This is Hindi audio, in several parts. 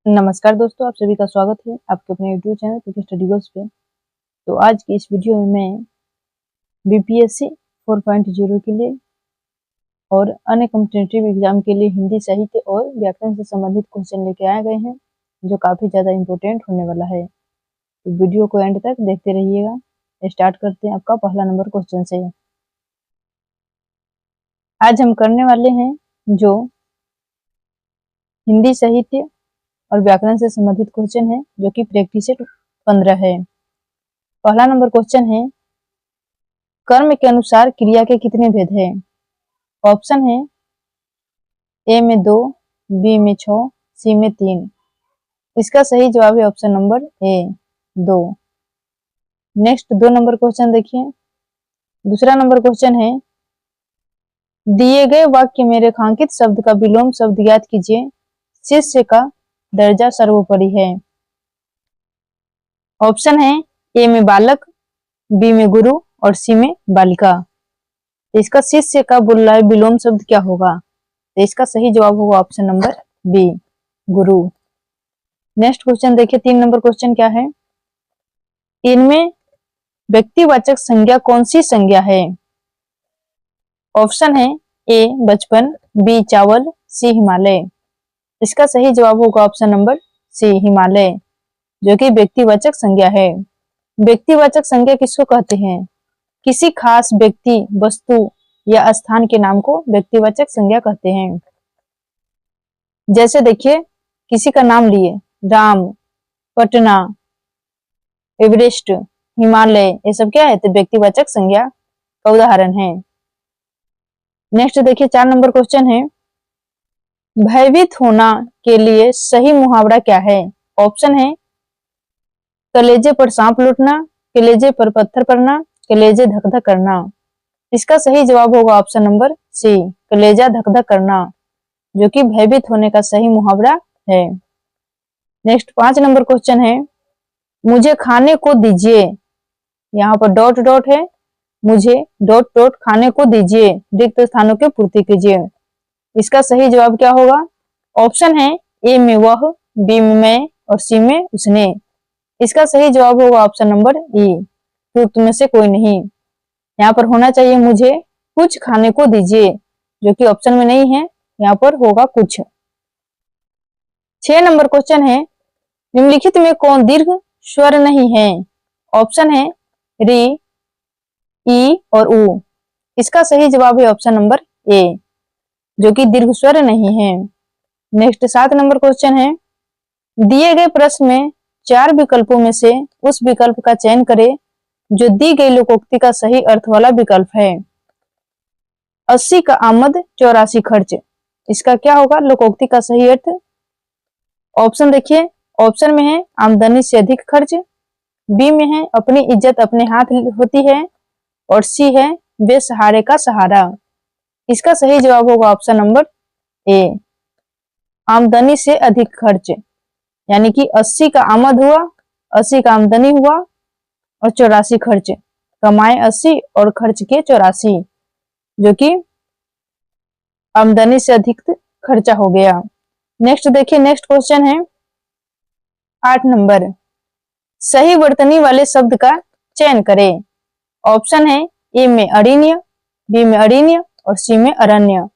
नमस्कार दोस्तों, आप सभी का स्वागत है आपके अपने YouTube channel quick study goals पे। तो आज की इस वीडियो में मैं बीपीएससी 4.0 के लिए और अन्य कॉम्पिटिटिव एग्जाम के लिए हिंदी साहित्य और व्याकरण से संबंधित क्वेश्चन लेके आए गए हैं, जो काफ़ी ज़्यादा इम्पोर्टेंट होने वाला है। तो वीडियो को एंड तक देखते रहिएगा। स्टार्ट करते हैं आपका पहला नंबर क्वेश्चन से। आज हम करने वाले हैं जो हिंदी साहित्य और व्याकरण से संबंधित क्वेश्चन है, जो कि प्रैक्टिस सेट 15 है। पहला नंबर क्वेश्चन है, कर्म के अनुसार क्रिया के कितने भेद हैं? ऑप्शन है ए में 2, बी में 6, सी में 3। इसका सही जवाब है ऑप्शन नंबर ए 2। नेक्स्ट 2 नंबर क्वेश्चन देखिए। दूसरा नंबर क्वेश्चन है, दिए गए वाक्य में रेखांकित शब्द का विलोम शब्द ज्ञात कीजिए। शिष्य का दर्जा सर्वोपरि है। ऑप्शन है ए में बालक, बी में गुरु और सी में बालिका। तो इसका शिष्य का बोल रहा है विलोम शब्द क्या होगा? तो इसका सही जवाब होगा ऑप्शन नंबर बी गुरु। नेक्स्ट क्वेश्चन देखिए, 3 नंबर क्वेश्चन क्या है? इनमें व्यक्तिवाचक संज्ञा कौन सी संज्ञा है? ऑप्शन है ए बचपन, बी चावल, सी हिमालय। इसका सही जवाब होगा ऑप्शन नंबर सी हिमालय, जो कि व्यक्तिवाचक संज्ञा है। व्यक्तिवाचक संज्ञा किसको कहते हैं? किसी खास व्यक्ति, वस्तु या स्थान के नाम को व्यक्तिवाचक संज्ञा कहते हैं। जैसे देखिए, किसी का नाम लिए, राम, पटना, एवरेस्ट, हिमालय, ये सब क्या है? तो व्यक्तिवाचक संज्ञा का उदाहरण है। नेक्स्ट देखिए, 4 नंबर क्वेश्चन है, भयभीत होना के लिए सही मुहावरा क्या है? ऑप्शन है कलेजे पर सांप लूटना, कलेजे पर पत्थर पड़ना, कलेजे धक धक करना। इसका सही जवाब होगा ऑप्शन नंबर सी कलेजा धक धक करना, जो कि भयभीत होने का सही मुहावरा है। नेक्स्ट 5 नंबर क्वेश्चन है, मुझे खाने को दीजिए, यहाँ पर डॉट डॉट है, मुझे डॉट डॉट खाने को दीजिए, रिक्त स्थानों की पूर्ति कीजिए। इसका सही जवाब क्या होगा? ऑप्शन है ए में वह, बी में मैं और सी में उसने। इसका सही जवाब होगा ऑप्शन नंबर ई उपयुक्त में से कोई नहीं। यहाँ पर होना चाहिए मुझे कुछ खाने को दीजिए, जो कि ऑप्शन में नहीं है, यहाँ पर होगा कुछ। 6 नंबर क्वेश्चन है, निम्नलिखित में कौन दीर्घ स्वर नहीं है? ऑप्शन है री, ई और उ। इसका सही जवाब है ऑप्शन नंबर ए, जो कि दीर्घ स्वर नहीं है। नेक्स्ट 7 नंबर क्वेश्चन है, दिए गए प्रश्न में 4 विकल्पों में से उस विकल्प का चयन करें जो दी गई लोकोक्ति का सही अर्थ वाला विकल्प है। 80 का आमद, 84 खर्च। इसका क्या होगा लोकोक्ति का सही अर्थ? ऑप्शन देखिए, ऑप्शन में है आमदनी से अधिक खर्च, बी में है अपनी इज्जत अपने हाथ होती है और सी है बेसहारे का सहारा। इसका सही जवाब होगा ऑप्शन नंबर ए आमदनी से अधिक खर्च, यानी कि 80 का आमद हुआ, 80 का आमदनी हुआ और 84 खर्च, कमाए 80 और खर्च के 84, जो कि आमदनी से अधिक खर्चा हो गया। नेक्स्ट देखिए, नेक्स्ट क्वेश्चन है 8 नंबर, सही वर्तनी वाले शब्द का चयन करें। ऑप्शन है ए में अरिण्य, बी में अरिण्य और सी में अरण्य।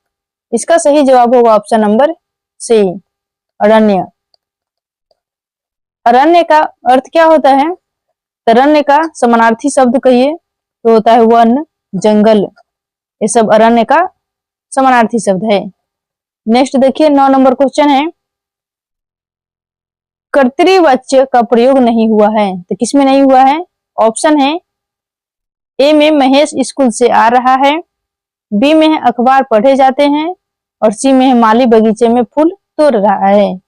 इसका सही जवाब होगा ऑप्शन नंबर सी अरण्य। अरण्य का अर्थ क्या होता है? अरण्य का समानार्थी शब्द कहिए तो होता है वन, जंगल। ये सब अरण्य का समानार्थी शब्द है। नेक्स्ट देखिए, 9 नंबर क्वेश्चन है, कर्तृवाच्य का प्रयोग नहीं हुआ है, तो किसमें नहीं हुआ है? ऑप्शन है ए में महेश स्कूल से आ रहा है, बी में है अखबार पढ़े जाते हैं और सी में है माली बगीचे में फूल तोड़ रहा है।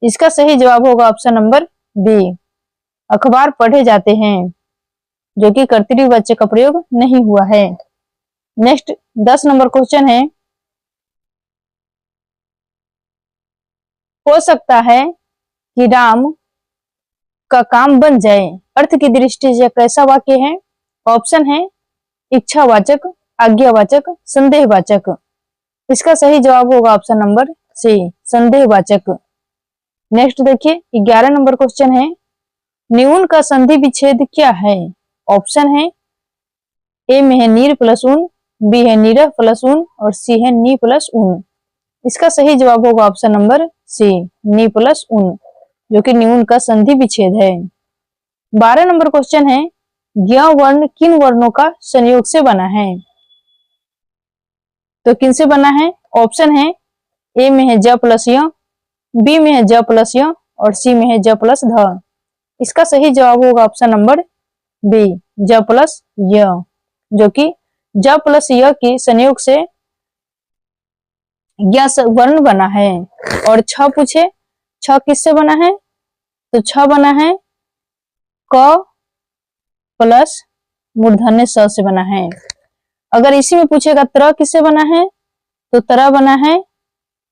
इसका सही जवाब होगा ऑप्शन नंबर बी अखबार पढ़े जाते हैं, जो कि कर्तृवाच्य का प्रयोग नहीं हुआ है। नेक्स्ट 10 नंबर क्वेश्चन है, हो सकता है कि राम का काम बन जाए, अर्थ की दृष्टि से कैसा वाक्य है? ऑप्शन है इच्छावाचक, आज्ञावाचक, संदेहवाचक। इसका सही जवाब होगा ऑप्शन नंबर सी संदेहवाचक। नेक्स्ट देखिए 11 नंबर क्वेश्चन है, न्यून का संधि विच्छेद क्या है? ऑप्शन है ए में है नीर प्लस ऊन, बी है नीरह प्लस ऊन और सी है नी प्लस ऊन। इसका सही जवाब होगा ऑप्शन नंबर सी, नी प्लस ऊन, जो कि न्यून का संधि विच्छेद है। 12 नंबर क्वेश्चन है, ज्ञ वर्ण किन वर्णों का संयोग से बना है? तो किन से बना है? ऑप्शन है ए में है ज प्लस य, बी में है ज प्लस य और सी में है ज प्लस ध। इसका सही जवाब होगा ऑप्शन नंबर बी, ज प्लस य, जो कि ज प्लस य के संयोग से ज्ञ वर्ण बना है। और छ पूछे, छ किससे बना है? तो छ बना है क प्लस मूर्धन्य स से बना है। अगर इसी में पूछेगा त्र किससे बना है? तो त्र बना है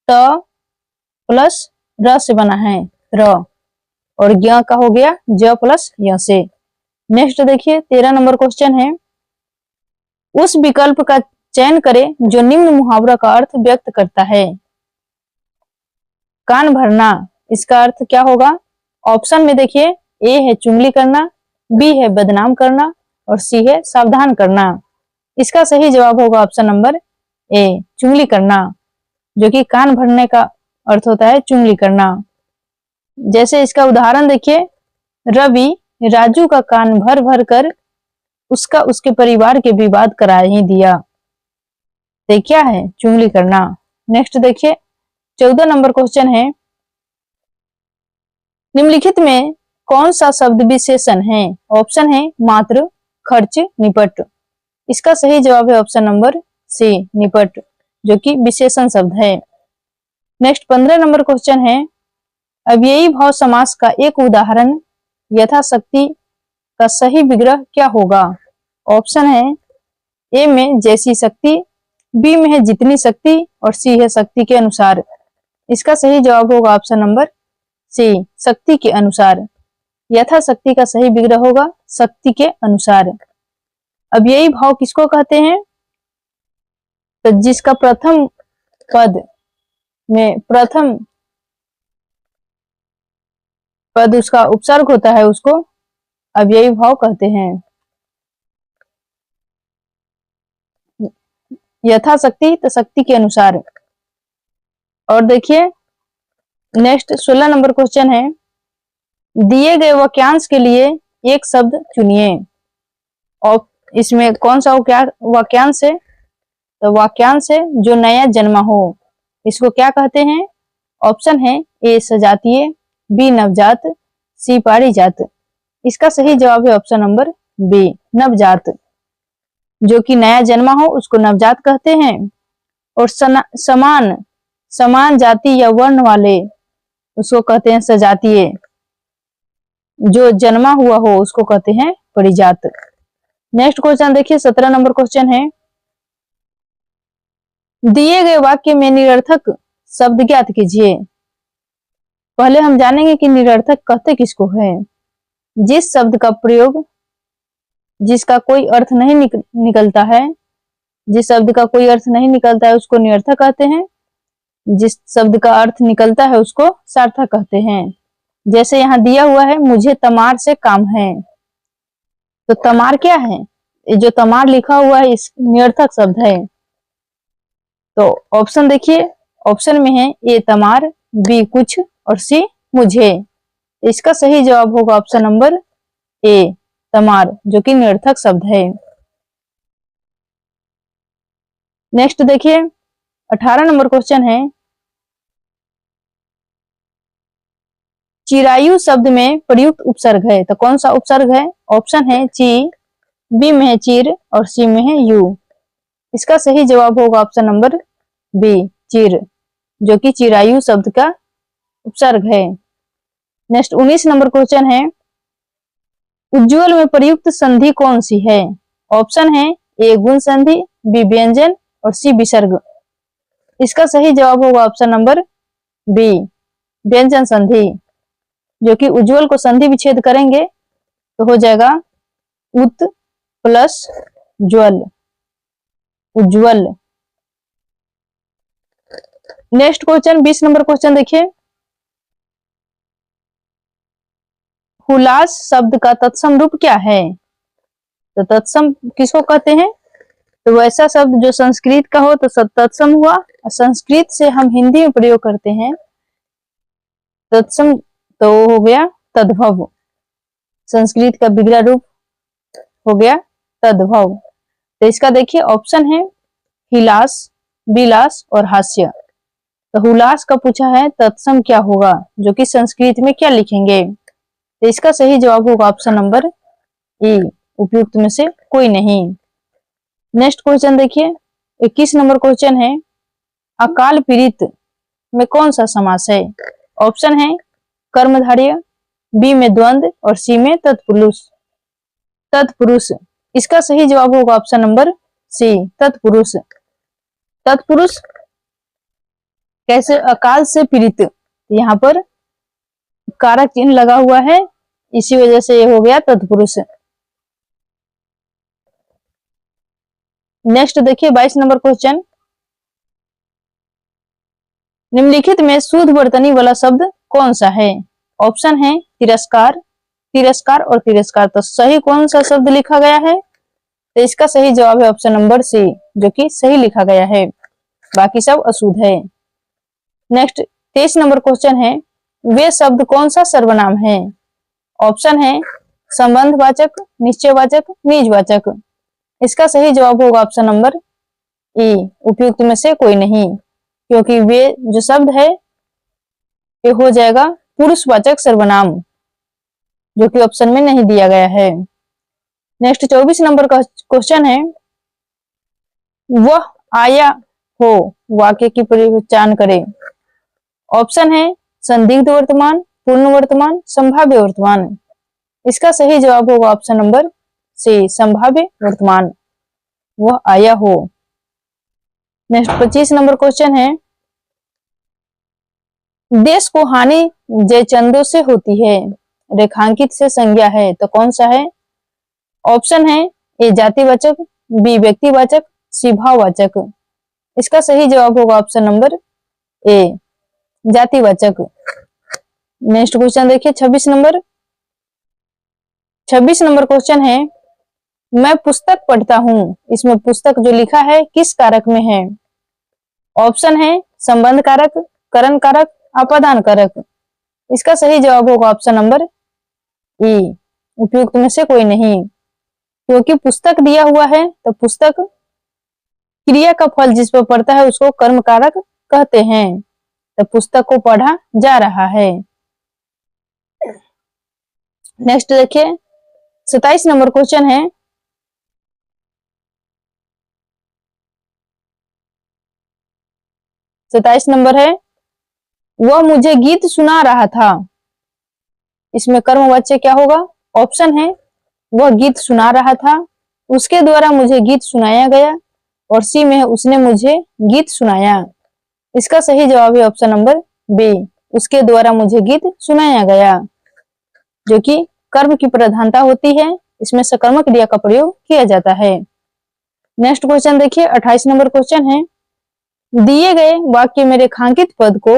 त प्लस र से बना है, त्र, और ज्ञ का हो गया ज प्लस य से। नेक्स्ट देखिए 13 नंबर क्वेश्चन है, उस विकल्प का चयन करें जो निम्न मुहावरा का अर्थ व्यक्त करता है। कान भरना, इसका अर्थ क्या होगा? ऑप्शन में देखिए, ए है चुगली करना, बी है बदनाम करना और सी है सावधान करना। इसका सही जवाब होगा ऑप्शन नंबर ए, चुगली करना, जो कि कान भरने का अर्थ होता है चुगली करना। जैसे इसका उदाहरण देखिए, रवि राजू का कान भर भर कर उसका उसके परिवार के विवाद करा ही दिया। तो क्या है? चुगली करना। नेक्स्ट देखिए 14 नंबर क्वेश्चन है, निम्नलिखित में कौन सा शब्द विशेषण है? ऑप्शन है मात्र, खर्च, निपट। इसका सही जवाब है ऑप्शन नंबर सी, निपट, जो कि विशेषण शब्द है। नेक्स्ट 15 नंबर क्वेश्चन है, अव्ययी भाव समास का एक उदाहरण यथाशक्ति का सही विग्रह क्या होगा? ऑप्शन है ए में जैसी शक्ति, बी में है जितनी शक्ति और सी है शक्ति के अनुसार। इसका सही जवाब होगा ऑप्शन नंबर सी, शक्ति के अनुसार। यथाशक्ति का सही विग्रह होगा शक्ति के अनुसार। अब यही भाव किसको कहते हैं? तो जिसका प्रथम पद में प्रथम पद उसका उपसर्ग होता है उसको अब यही भाव कहते हैं। यथाशक्ति तो शक्ति के अनुसार। और देखिए नेक्स्ट 16 नंबर क्वेश्चन है, दिए गए वाक्यांश के लिए एक शब्द चुनिए। और इसमें कौन सा वाक्यांश है? तो वाक्यांश है जो नया जन्मा हो, इसको क्या कहते हैं? ऑप्शन है ए सजातीय, बी नवजात, सी पारिजात। इसका सही जवाब है ऑप्शन नंबर बी, नवजात, जो कि नया जन्मा हो उसको नवजात कहते हैं। और समान जाति या वर्ण वाले उसको कहते हैं सजातीय, जो जन्मा हुआ हो उसको कहते हैं परिजात। नेक्स्ट क्वेश्चन देखिए 17 नंबर क्वेश्चन है, दिए गए वाक्य में निरर्थक शब्द ज्ञात कीजिए। पहले हम जानेंगे कि निरर्थक कहते किसको है। जिस शब्द का प्रयोग जिसका कोई अर्थ नहीं निकलता है, जिस शब्द का कोई अर्थ नहीं निकलता है उसको निरर्थक कहते हैं, जिस शब्द का अर्थ निकलता है उसको सार्थक कहते हैं। जैसे यहाँ दिया हुआ है, मुझे तमार से काम है, तो तमार क्या है? जो तमार लिखा हुआ है इस निरर्थक शब्द है। तो ऑप्शन देखिए, ऑप्शन में है ए तमार, बी कुछ और सी मुझे। इसका सही जवाब होगा ऑप्शन नंबर ए, तमार, जो कि निरर्थक शब्द है। नेक्स्ट देखिए 18 नंबर क्वेश्चन है, चिरायु शब्द में प्रयुक्त उपसर्ग है, तो कौन सा उपसर्ग है? ऑप्शन है ची, बी में है चिर और सी में है यू। इसका सही जवाब होगा ऑप्शन नंबर बी, चिर, जो कि चिरायु शब्द का उपसर्ग है। नेक्स्ट 19 नंबर क्वेश्चन है, उज्ज्वल में प्रयुक्त संधि कौन सी है? ऑप्शन है ए गुण संधि, बी व्यंजन और सी विसर्ग। इसका सही जवाब होगा ऑप्शन नंबर बी, व्यंजन संधि, जो कि उज्ज्वल को संधि विच्छेद करेंगे तो हो जाएगा उत प्लस ज्वल, उज्ज्वल। नेक्स्ट क्वेश्चन 20 नंबर क्वेश्चन देखिए, हुलास शब्द का तत्सम रूप क्या है? तो तत्सम किसको कहते हैं? तो वैसा शब्द जो संस्कृत का हो तो तत्सम हुआ, और संस्कृत से हम हिंदी में प्रयोग करते हैं तत्सम, तो हो गया तद्भव। संस्कृत का बिगड़ा रूप हो गया तद्भव। तो इसका देखिए ऑप्शन है हिलास, विलास और हास्य। तो हुलास का पूछा है तत्सम क्या होगा, जो कि संस्कृत में क्या लिखेंगे? तो इसका सही जवाब होगा ऑप्शन नंबर ए, उपयुक्त में से कोई नहीं। नेक्स्ट क्वेश्चन देखिए, 21 नंबर क्वेश्चन है, अकाल पीड़ित में कौन सा समास है? ऑप्शन है कर्मधारय, बी में द्वंद्व और सी में तत्पुरुष। तत्पुरुष, इसका सही जवाब होगा ऑप्शन नंबर सी, तत्पुरुष। तत्पुरुष कैसे? अकाल से पीड़ित, यहाँ पर कारक चिन्ह लगा हुआ है, इसी वजह से ये हो गया तत्पुरुष। नेक्स्ट देखिए 22 नंबर क्वेश्चन, निम्नलिखित में शुद्ध वर्तनी वाला शब्द कौन सा है? ऑप्शन है तिरस्कार, तिरस्कार और तिरस्कार। तो सही कौन सा शब्द लिखा गया है? तो इसका सही जवाब है ऑप्शन नंबर सी, जो कि सही लिखा गया है, बाकी सब अशुद्ध है। नेक्स्ट 23 नंबर क्वेश्चन है, वे शब्द कौन सा सर्वनाम है? ऑप्शन है संबंधवाचक, निश्चयवाचक, निजवाचक। इसका सही जवाब होगा ऑप्शन नंबर ई, उपयुक्त में से कोई नहीं, क्योंकि वे जो शब्द है ये हो जाएगा पुरुषवाचक सर्वनाम, जो कि ऑप्शन में नहीं दिया गया है। नेक्स्ट 24 नंबर का क्वेश्चन है, वह आया हो वाक्य की पहचान करें। ऑप्शन है संदिग्ध वर्तमान, पूर्ण वर्तमान, संभाव्य वर्तमान। इसका सही जवाब होगा ऑप्शन नंबर सी, संभाव्य वर्तमान, वह आया हो। नेक्स्ट 25 नंबर क्वेश्चन है, देश को हानि जयचंदों से होती है, रेखांकित से संज्ञा है, तो कौन सा है? ऑप्शन है ए जातिवाचक, बी व्यक्तिवाचक, सी भाववाचक। इसका सही जवाब होगा ऑप्शन नंबर ए, जातिवाचक। नेक्स्ट क्वेश्चन देखिए 26 नंबर, 26 नंबर क्वेश्चन है, मैं पुस्तक पढ़ता हूं, इसमें पुस्तक जो लिखा है किस कारक में है? ऑप्शन है संबंध कारक, करण कारक, अपादान कारक। इसका सही जवाब होगा ऑप्शन नंबर ई, उपयुक्त में से कोई नहीं, क्योंकि पुस्तक दिया हुआ है तो पुस्तक क्रिया का फल जिस पर पड़ता है उसको कर्म कारक कहते हैं, तो पुस्तक को पढ़ा जा रहा है। नेक्स्ट देखिए 27 नंबर क्वेश्चन है, सताइस नंबर है, वह मुझे गीत सुना रहा था, इसमें कर्मवाच्य क्या होगा? ऑप्शन है वह गीत सुना रहा था, उसके द्वारा मुझे गीत सुनाया गया, और सी में उसने मुझे गीत सुनाया। इसका सही जवाब है ऑप्शन नंबर बी, उसके द्वारा मुझे गीत सुनाया गया, जो कि कर्म की प्रधानता होती है, इसमें सकर्मक क्रिया का प्रयोग किया जाता है। नेक्स्ट क्वेश्चन देखिए 28 नंबर क्वेश्चन है, दिए गए वाक्य में रेखांकित पद को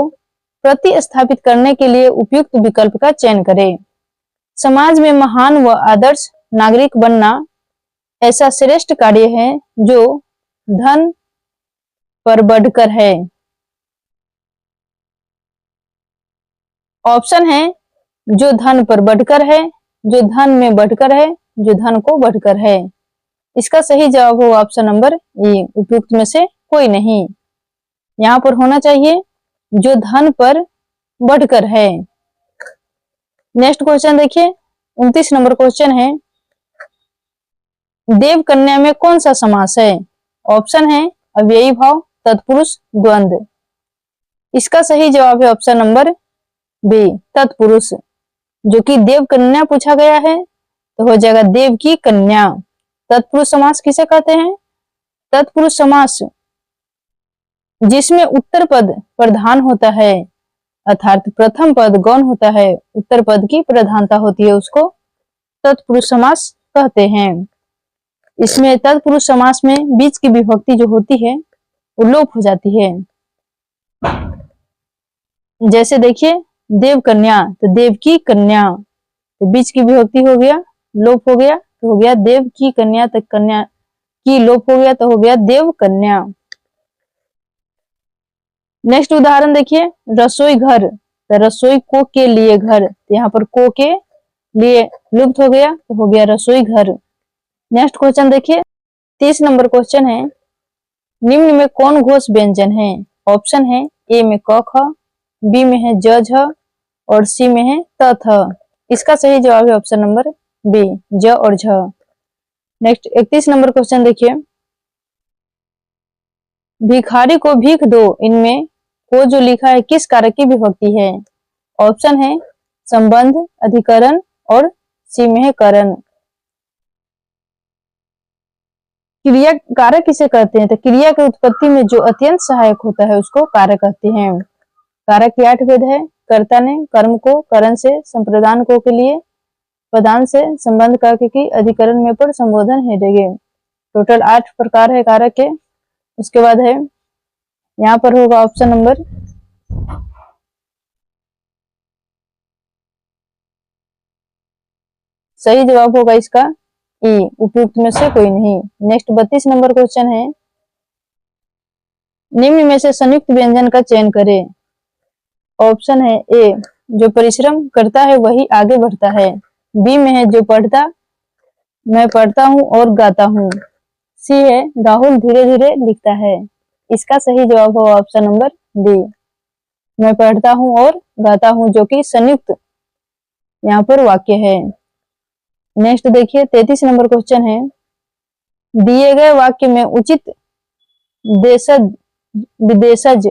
प्रतिस्थापित करने के लिए उपयुक्त विकल्प का चयन करें। समाज में महान व आदर्श नागरिक बनना ऐसा श्रेष्ठ कार्य है जो धन पर बढ़कर है। ऑप्शन है जो धन पर बढ़कर है, जो धन में बढ़कर है, जो धन को बढ़कर है। इसका सही जवाब होगा ऑप्शन नंबर ए, उपयुक्त में से कोई नहीं, यहाँ पर होना चाहिए जो धन पर बढ़कर है। नेक्स्ट क्वेश्चन देखिए 29 नंबर क्वेश्चन है, देव कन्या में कौन सा समास है? ऑप्शन है अव्ययी भाव, तत्पुरुष, द्वंद्व। इसका सही जवाब है ऑप्शन नंबर बी, तत्पुरुष, जो कि देव कन्या पूछा गया है तो हो जाएगा देव की कन्या। तत्पुरुष समास किसे कहते हैं? तत्पुरुष समास जिसमें उत्तर पद प्रधान होता है, अर्थात प्रथम पद गौण होता है, उत्तर पद की प्रधानता होती है, उसको तत्पुरुष समास कहते हैं। इसमें तत्पुरुष समास में बीच की विभक्ति जो होती है वो लोप हो जाती है। जैसे देखिए देव कन्या, तो देव की कन्या, तो बीच की विभक्ति हो गया लोप हो गया तो हो गया देव की कन्या, तक कन्या की लोप हो गया तो हो गया देव कन्या। नेक्स्ट उदाहरण देखिए, रसोई घर, तो रसोई को के लिए घर, तो यहाँ पर को के लिए लुप्त हो गया तो हो गया रसोई घर। नेक्स्ट क्वेश्चन देखिए, 30 नंबर क्वेश्चन है, निम्न में कौन घोष व्यंजन है? ऑप्शन है ए में क ख, बी में है ज झ और सी में है त थ। इसका सही जवाब है ऑप्शन नंबर बी, ज और झ। नेक्स्ट 31 नंबर क्वेश्चन देखिए, भिखारी को भीख दो, इनमें को जो लिखा है किस कारक की विभक्ति है? ऑप्शन है संबंध, अधिकरण और सी में है करण। क्रिया कारक किसे कहते हैं? तो क्रिया की उत्पत्ति में जो अत्यंत सहायक होता है उसको कारक कहते हैं। कारक के 8 भेद है, कर्ता ने कर्म को, करण से संप्रदान को के लिए, प्रदान से संबंध का की, अधिकरण में पर संबोधन है। टोटल 8 प्रकार है कारक के। उसके बाद है यहाँ पर होगा ऑप्शन नंबर सही जवाब होगा इसका ई, उपयुक्त में से कोई नहीं। नेक्स्ट 32 नंबर क्वेश्चन है, निम्न में से संयुक्त व्यंजन का चयन करें। ऑप्शन है ए, जो परिश्रम करता है वही आगे बढ़ता है, बी में है जो पढ़ता, मैं पढ़ता हूँ और गाता हूँ, सी है राहुल धीरे धीरे लिखता है। इसका सही जवाब होगा ऑप्शन नंबर बी, मैं पढ़ता हूँ और गाता हूँ, जो कि संयुक्त यहाँ पर वाक्य है। नेक्स्ट देखिए 33 नंबर क्वेश्चन है, दिए गए वाक्य में उचित देशज विदेशज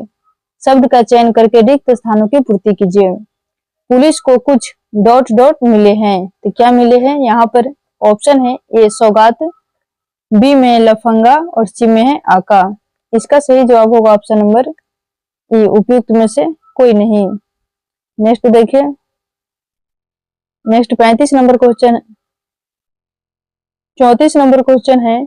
शब्द का चयन करके रिक्त स्थानों की पूर्ति कीजिए। पुलिस को कुछ डॉट डॉट मिले हैं, तो क्या मिले हैं? यहाँ पर ऑप्शन है ए सौगात, बी में लफंगा और सी में है आका। इसका सही जवाब होगा ऑप्शन नंबर ए, उपयुक्त में से कोई नहीं। नेक्स्ट देखिए, next 35 number question, 34 number question है,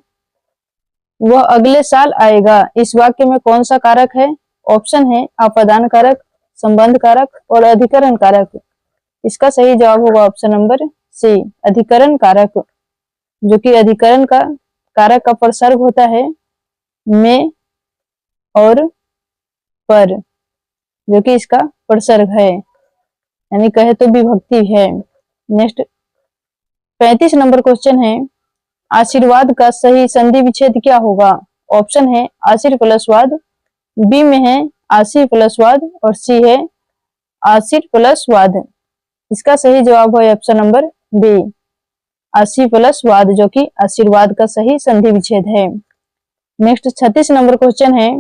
वह अगले साल आएगा, इस वाक्य में कौन सा कारक है? ऑप्शन है अपादान कारक, संबंध कारक और अधिकरण कारक। इसका सही जवाब होगा ऑप्शन नंबर सी, अधिकरण कारक, जो कि अधिकरण का कारक का प्रसर्ग होता है में और पर, जो कि इसका प्रसर्ग है, यानी कहे तो विभक्ति है। नेक्स्ट 35 नंबर क्वेश्चन है, आशीर्वाद का सही संधि विच्छेद क्या होगा? ऑप्शन है आशीर प्लस वाद, बी में है आशीर प्लस वाद और सी है आशीर प्लस वाद। इसका सही जवाब है ऑप्शन नंबर बी, आशीर प्लस वाद, जो कि आशीर्वाद का सही संधि विच्छेद है। नेक्स्ट 36 नंबर क्वेश्चन है,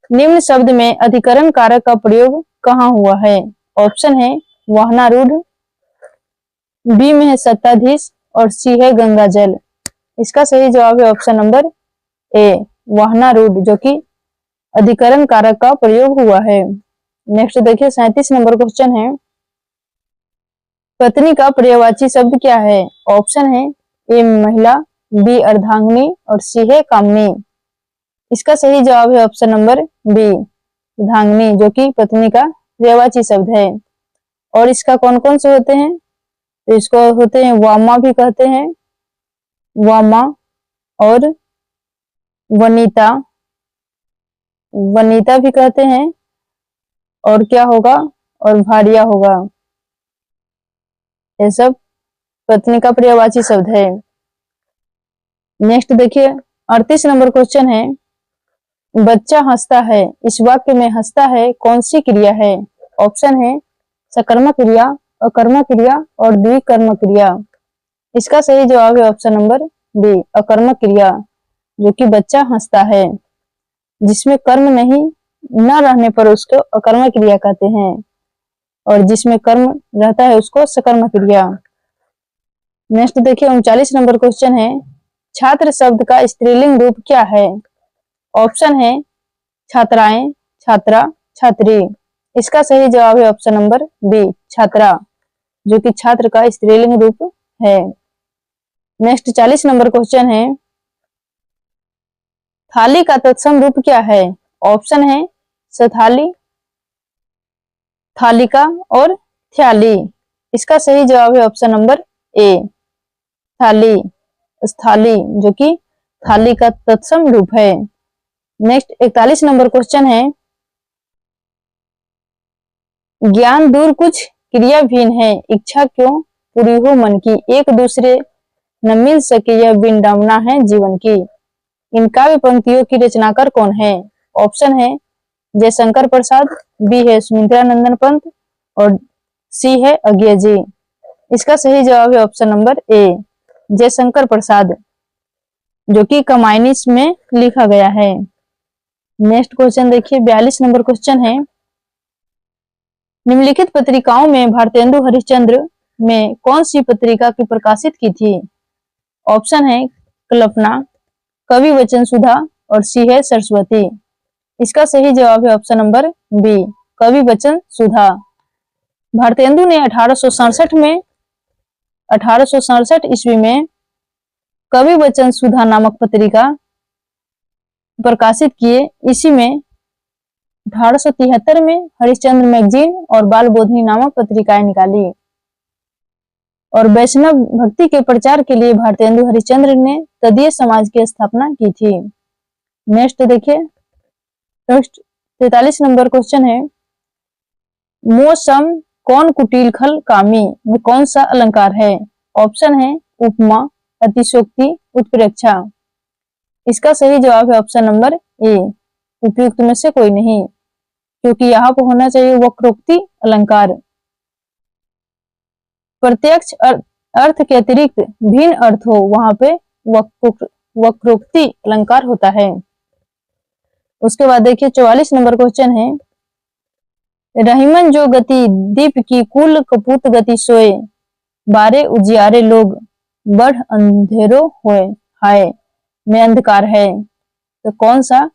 निम्न शब्द में अधिकरण कारक का प्रयोग कहाँ हुआ है? ऑप्शन है वाहनारूढ़, बी में है सत्ताधीश और सी है गंगा जल। इसका सही जवाब है ऑप्शन नंबर ए, वाहनारूढ़, जो कि अधिकरण कारक का प्रयोग हुआ है। नेक्स्ट देखिए 37 नंबर क्वेश्चन है, पत्नी का पर्यायवाची शब्द क्या है? ऑप्शन है ए महिला, बी अर्धांगिनी और सी है कामनी। इसका सही जवाब है ऑप्शन नंबर बी, अर्धांगिनी, जो कि पत्नी का पर्यायवाची शब्द है। और इसका कौन कौन से होते हैं? तो इसको होते हैं वामा भी कहते हैं, वामा और वनिता, वनिता भी कहते हैं, और क्या होगा? और भारिया होगा। ये सब पत्नी का पर्यायवाची शब्द है। नेक्स्ट देखिए 38 नंबर क्वेश्चन है, बच्चा हंसता है, इस वाक्य में हंसता है कौन सी क्रिया है? ऑप्शन है सकर्मक क्रिया, अकर्मक क्रिया और द्विकर्मक क्रिया। इसका सही जवाब है ऑप्शन नंबर बी, अकर्मक क्रिया, जो कि बच्चा हंसता है, जिसमें कर्म नहीं न रहने पर उसको अकर्मक क्रिया कहते हैं, और जिसमें कर्म रहता है उसको सकर्मक क्रिया। नेक्स्ट देखिए 39 नंबर क्वेश्चन है, छात्र शब्द का स्त्रीलिंग रूप क्या है? ऑप्शन है छात्राएं, छात्रा, छात्री। इसका सही जवाब है ऑप्शन नंबर बी, छात्रा, जो कि छात्र का स्त्रीलिंग रूप है। नेक्स्ट 40 नंबर क्वेश्चन है, थाली का तत्सम रूप क्या है? ऑप्शन है सथाली, थालिका और थ्याली। इसका सही जवाब है ऑप्शन नंबर ए, थाली, स्थाली, जो कि थाली का तत्सम रूप है। नेक्स्ट 41 नंबर क्वेश्चन है, ज्ञान दूर कुछ क्रियाहीन है, इच्छा क्यों पूरी हो मन की, एक दूसरे न मिल सके यह विडंबना है जीवन की। इन काव्य पंक्तियों की रचनाकार कौन है? ऑप्शन है जयशंकर प्रसाद, बी है सुमित्रा नंदन पंत और सी है अज्ञे जी। इसका सही जवाब है ऑप्शन नंबर ए, जयशंकर प्रसाद, जो कि कमाइनिस में लिखा गया है। नेक्स्ट क्वेश्चन देखिए 42 नंबर क्वेश्चन है, निम्नलिखित पत्रिकाओं में भारतेंदु हरिश्चंद्र में कौन सी पत्रिका की प्रकाशित की थी? ऑप्शन है कल्पना, कवि वचन सुधा और सी है सरस्वती। इसका सही जवाब है ऑप्शन नंबर बी, कवि वचन सुधा। भारतेंदु ने 1867 ईस्वी में कवि वचन सुधा नामक पत्रिका प्रकाशित किए। इसी में 1873 में हरिश्चंद्र मैगजीन और बाल बोधिनी नामक पत्रिकाएं निकाली और वैष्णव भक्ति के प्रचार के लिए भारतेंदु हरिश्चंद्र ने तदीय समाज की स्थापना की थी। नेक्स्ट देखिए 43 नंबर क्वेश्चन है, मो सम कौन कुटिल खल कामी में कौन सा अलंकार है? ऑप्शन है उपमा, अतिशोक्ति, उत्प्रेक्षा। इसका सही जवाब है ऑप्शन नंबर ए, उपयुक्त में से कोई नहीं, क्योंकि यहाँ पर होना चाहिए वक्रोक्ति अलंकार। प्रत्यक्ष अर्थ के अतिरिक्त भिन्न अर्थ हो वहां पे वक्रोक्ति अलंकार होता है। उसके बाद देखिए 44 नंबर क्वेश्चन है, रहीमन जो गति दीप की कुल कपूत गति सोए, बारे उजियारे लोग बढ़ अंधेरो होए, हाय में अंधकार है। तो कौन सा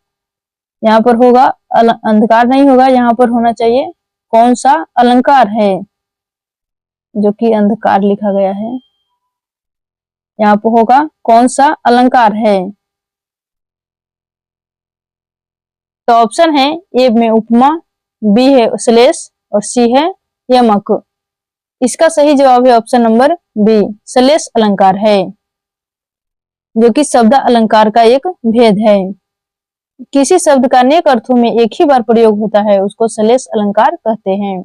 यहाँ पर होगा? अंधकार नहीं होगा, यहाँ पर होना चाहिए कौन सा अलंकार है, जो कि अंधकार लिखा गया है। यहाँ पर होगा कौन सा अलंकार है? तो ऑप्शन है ए में उपमा, बी है श्लेष और सी है यमक। इसका सही जवाब है ऑप्शन नंबर बी, श्लेष अलंकार है, जो कि शब्द अलंकार का एक भेद है। किसी शब्द का अनेक अर्थों में एक ही बार प्रयोग होता है, उसको श्लेष अलंकार कहते हैं।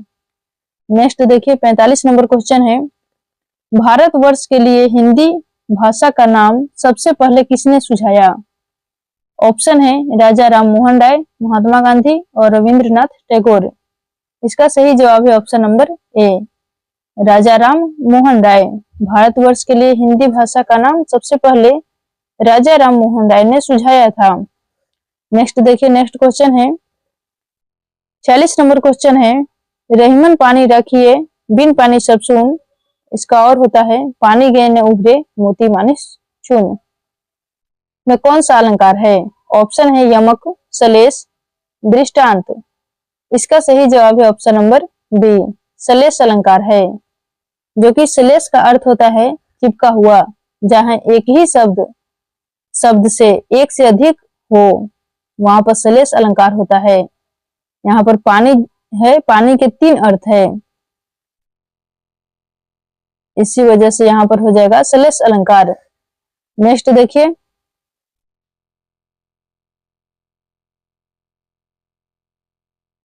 नेक्स्ट देखिए 45 नंबर क्वेश्चन है, भारतवर्ष के लिए हिंदी भाषा का नाम सबसे पहले किसने सुझाया? ऑप्शन है राजा राम मोहन राय, महात्मा गांधी और रविंद्रनाथ टैगोर। इसका सही जवाब है ऑप्शन नंबर ए, राजा राम मोहन राय। भारतवर्ष के लिए हिंदी भाषा का नाम सबसे पहले राजा राम मोहन राय ने सुझाया था। नेक्स्ट देखिए नेक्स्ट क्वेश्चन है 46 नंबर क्वेश्चन है, रहीमन पानी रखिए बिन पानी सब सुन, इसका और होता है पानी गए न उभरे मोती मानिस चुन में कौन सा अलंकार है? ऑप्शन है यमक, श्लेष, दृष्टांत। इसका सही जवाब है ऑप्शन नंबर बी, श्लेष अलंकार है, जो कि श्लेष का अर्थ होता है चिपका हुआ, जहां एक ही शब्द से एक से अधिक हो वहां पर श्लेष अलंकार होता है। यहाँ पर पानी है, पानी के 3 अर्थ है, इसी वजह से यहाँ पर हो जाएगा श्लेष अलंकार। नेक्स्ट देखिए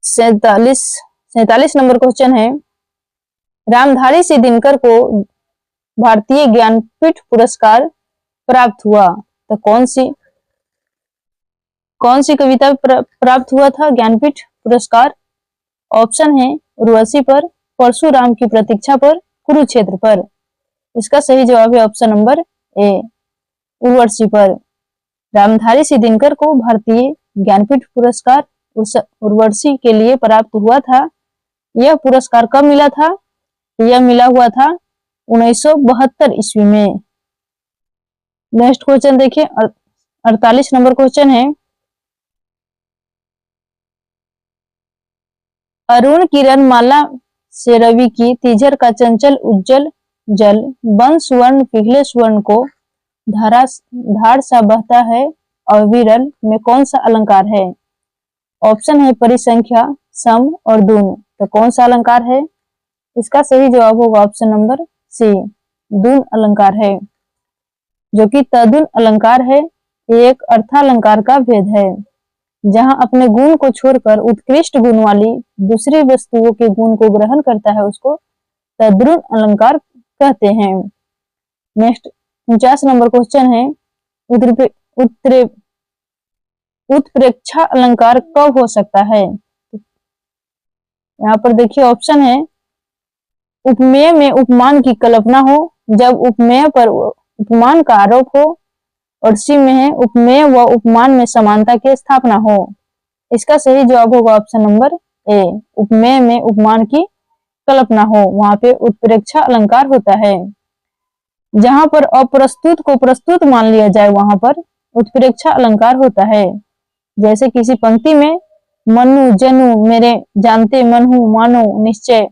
47 नंबर क्वेश्चन है, रामधारी से दिनकर को भारतीय ज्ञानपीठ पुरस्कार प्राप्त हुआ, तो कौन सी कविता प्राप्त हुआ था ज्ञानपीठ पुरस्कार? ऑप्शन है उर्वशी पर, परशुराम की प्रतीक्षा पर, कुरुक्षेत्र पर। इसका सही जवाब है ऑप्शन नंबर ए, उर्वशी पर। रामधारी से दिनकर को भारतीय ज्ञानपीठ पुरस्कार उर्वशी के लिए प्राप्त हुआ था। यह पुरस्कार कब मिला था? यह मिला हुआ था 1972 ईस्वी में। नेक्स्ट क्वेश्चन देखिए 48 नंबर क्वेश्चन है, अरुण किरण माला से रवि की तीझर का चंचल उज्जवल जल बन सुवर्ण पिघले सुवर्ण को धार सा बहता है अविरल में कौन सा अलंकार है? ऑप्शन है परिसंख्या, सम और दून। तो कौन सा अलंकार है? इसका सही जवाब होगा ऑप्शन नंबर सी, दून अलंकार है। जो कि तदुन अलंकार है, ये एक अर्थालंकार का भेद है। जहां अपने गुण को छोड़कर उत्कृष्ट गुण वाली दूसरी वस्तुओं के गुण को ग्रहण करता है, उसको तद्रुन अलंकार कहते हैं। नेक्स्ट 49 नंबर क्वेश्चन है, उत्प्रेक्षा अलंकार कब हो सकता है? यहाँ पर देखिए ऑप्शन है, उपमेय में उपमान की कल्पना हो, जब उपमेय पर उपमान का आरोप हो, और सी में है उपमेय व उपमान में समानता की स्थापना हो। इसका सही जवाब होगा ऑप्शन नंबर ए, उपमेय में उपमान की कल्पना हो, वहां पे उत्प्रेक्षा अलंकार होता है। जहां पर अप्रस्तुत को प्रस्तुत मान लिया जाए, वहां पर उत्प्रेक्षा अलंकार होता है। जैसे किसी पंक्ति में मनु, जनु, मेरे, जानते, मनहु, मानो, निश्चय